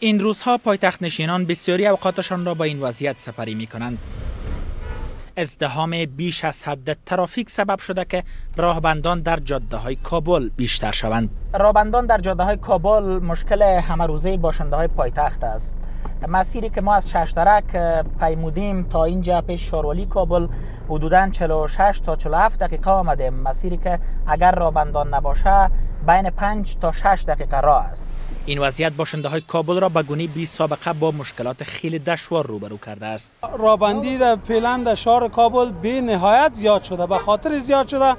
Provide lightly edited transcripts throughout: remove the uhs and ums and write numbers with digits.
این روزها پایتخت نشینان بسیاری اوقاتشان را با این وضعیت سپری می کنند. ازدحام بیش از حد ترافیک سبب شده که راهبندان در جاده‌های کابل بیشتر شوند. راهبندان در جاده‌های کابل مشکل همه روزه باشنده‌های پایتخت است. مسیری که ما از ششترک پیمودیم تا اینجا پیش شاروالی کابل حدوداً 46 تا 47 دقیقه آمدیم. مسیری که اگر راهبندان نباشه بین 5 تا 6 دقیقه راه است. این وضعیت باشنده‌های کابل را به گونه بی سابقه با مشکلات خیلی دشوار روبرو کرده است. راهبندی در فعلا در شهر کابل بی نهایت زیاد شده. به خاطر زیاد شده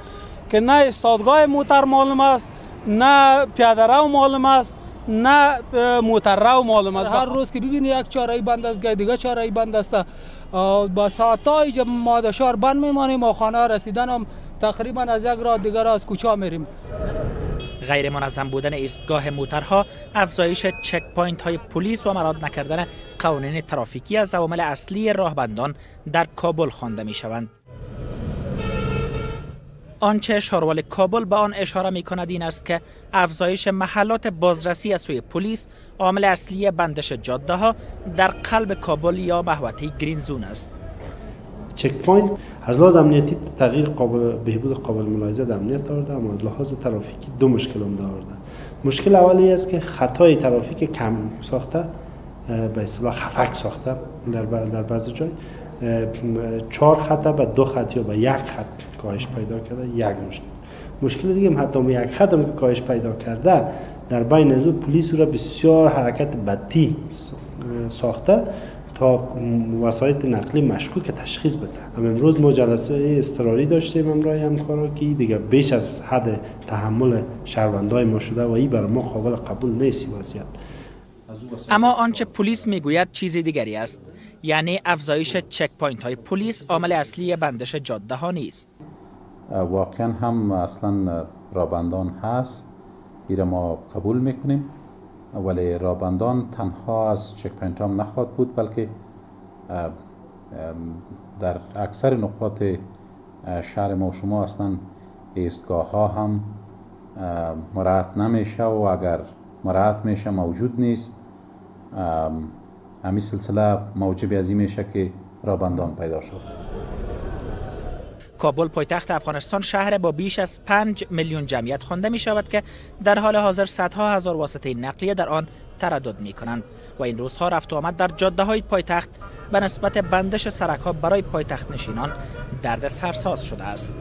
که نه استادگاه موتر معلوم است، نه پیاده رو معلوم است، نه موتر رو معلوم است. هر روز که ببینی یک چهارراه بند است، دیگه چهارراه بند است. با ساعت‌های ما در شهر بند میمانیم و خانه رسیدن هم تقریبا از یک راه دیگر از کوچه میریم. غیر منظم بودن ایستگاه موترها، افزایش چک پوینت های پلیس و مراعات نکردن قوانین ترافیکی از عوامل اصلی راهبندان در کابل خوانده می شوند. آنچه شارول کابل به آن اشاره می کند این است که افزایش محلات بازرسی از سوی پلیس عامل اصلی بندش جاده ها در قلب کابل یا محوطه گرین زون است. چک پوینت از لحاظ امنیتی تغییر بهبود قابل ملاحظه در امنیت آورده، اما از لحاظ ترافیکی دو مشکل هم دارده. مشکل اولی است که خطای ترافیک کم ساخته، به اصطلاح خفک ساخته در بعضی جای 4 خط به 2 خط یا به 1 خط کاهش پیدا کرده. یک مشکل دیگه هم حتی یک خط هم که کاهش پیدا کرده در بین از پلیس را بسیار حرکت بدی ساخته تا وسایط نقلی مشکوک تشخیص بده. امروز ما جلسه اضطراری داشتیم امرای همکارا که دیگه بیش از حد تحمل شهروندای ما شده و این برای ما قابل قبول نیست وضعیت. اما آنچه پلیس میگوید چیزی دیگری است، یعنی افزایش چک پوینت های پلیس عامل اصلی بندش جاده ها نیست. واقعا هم اصلا راهبندان هست، این ما قبول میکنیم، ولی راهبندان تنها از چک پوینت هم نخواهد بود، بلکه در اکثر نقاط شهر ما و شما اصلا ایستگاه ها هم مراعات نمیشه و اگر مراعات میشه موجود نیست. همین سلسله موجب از این میشه که راهبندان پیدا شد. کابل پایتخت افغانستان شهر با بیش از 5 میلیون جمعیت خوانده می شود که در حال حاضر صدها هزار واسطه نقلیه در آن تردد می کنند و این روزها رفت و آمد در جاده های پایتخت به نسبت بندش سرک ها برای پایتخت نشینان درد سرساز شده است.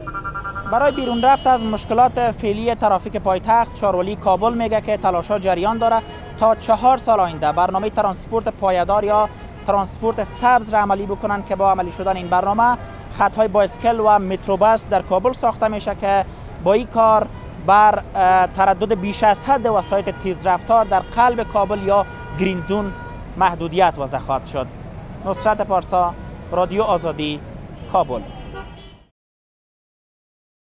برای بیرون رفت از مشکلات فعلی ترافیک پایتخت، شاروالی کابل میگه که تلاش‌ها جریان داره تا 4 سال آینده برنامه ترانسپورت پایدار یا ترانسپورت سبز را عملی بکنند که با عملی شدن این برنامه خطهای بایسکل و متروباس در کابل ساخته میشه که با این کار بر تردد بیش از حد وسایط تیزرفتار در قلب کابل یا گرین زون محدودیت وضع خواهد شد. نصرت پارسا، رادیو آزادی، کابل.